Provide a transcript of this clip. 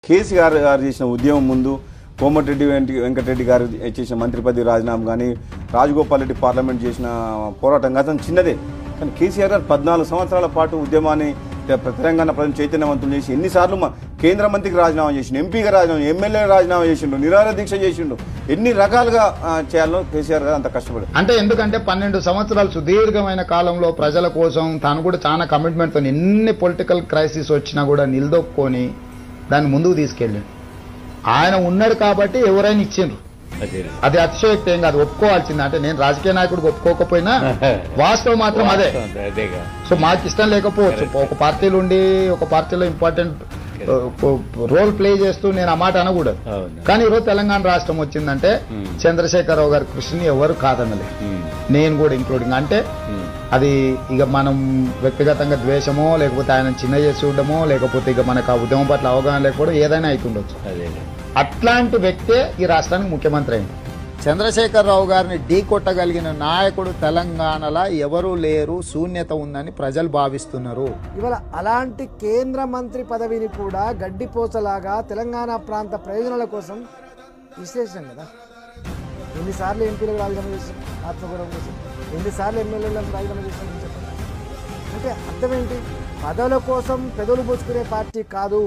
కేసీఆర్ గారు చేసిన ఉద్యమం ముందు కోమటిరెడ్డి వెంకటరెడ్డి గారు చేసిన మంత్రి పదవి రాజీనామా కానీ రాజగోపాల్ రెడ్డి పార్లమెంట్ చేసిన పోరాటం గతం చిన్నదే. కానీ కేసీఆర్ గారు 14 సంవత్సరాల పాటు ఉద్యమాన్ని తెలంగాణ ప్రజలు చైతన్యవంతులు చేసి ఎన్నిసార్లు కేంద్ర మంత్రికి రాజీనామా చేసిండు, ఎంపీగా రాజీనామా, ఎమ్మెల్యే రాజీనామా చేసిండు, నిరాహార దీక్ష చేసిండు, ఎన్ని రకాలుగా చేయాలో కేసీఆర్ గారు అంత కష్టపడి. అంటే ఎందుకంటే 12 సంవత్సరాలు సుదీర్ఘమైన కాలంలో ప్రజల కోసం తాను కూడా చాలా కమిట్మెంట్తో ఎన్ని పొలిటికల్ క్రైసిస్ వచ్చినా కూడా నిలదొక్కుని దాన్ని ముందుకు తీసుకెళ్ళి ఆయన ఉన్నాడు కాబట్టి ఎవరైనా ఇచ్చిండ్రు. అది అతిశయోక్తి ఏం కాదు, ఒప్పుకోవాల్సింది. అంటే నేను రాజకీయ నాయకుడికి ఒప్పుకోకపోయినా వాస్తవం మాత్రం అదే. సో మాకు ఇష్టం లేకపోవచ్చు, ఒక పార్టీలో ఉండి ఒక పార్టీలో ఇంపార్టెంట్ రోల్ ప్లే చేస్తూ నేను ఆ మాట అనకూడదు. కానీ ఈరోజు తెలంగాణ రాష్ట్రం వచ్చిందంటే చంద్రశేఖరరావు గారి కృషిని ఎవరు కాదనలేదు, నేను కూడా ఇంక్లూడింగ్. అంటే అది ఇక మనం వ్యక్తిగతంగా ద్వేషమో లేకపోతే ఆయన చిన్న చేసి చూడడమో లేకపోతే ఇక మనకు ఆ ఉద్యమం పట్ల అవగాహన లేకపోవడం ఏదైనా అవుతుండొచ్చు. అట్లాంటి వ్యక్తే ఈ రాష్ట్రానికి ముఖ్యమంత్రి అయింది. చంద్రశేఖరరావు గారిని ఢీ కొట్టగలిగిన నాయకుడు తెలంగాణలో ఎవరూ లేరు, శూన్యత ఉందని ప్రజలు భావిస్తున్నారు. ఇవాళ అలాంటి కేంద్ర మంత్రి పదవిని కూడా గడ్డిపోసలాగా తెలంగాణ ప్రాంత ప్రయోజనాల కోసం విశ్లేషణ కదా. ఎన్నిసార్లు ఎంపీలకు రాజీనామా చేస్తాం ఆత్మగౌరవం కోసం, ఎన్నిసార్లు ఎమ్మెల్యేలకు రాజీనామా చేస్తామని చెప్పండి. అంటే అర్థం ఏంటి? పదవుల కోసం పెదవులు పోసుకునే పార్టీ కాదు.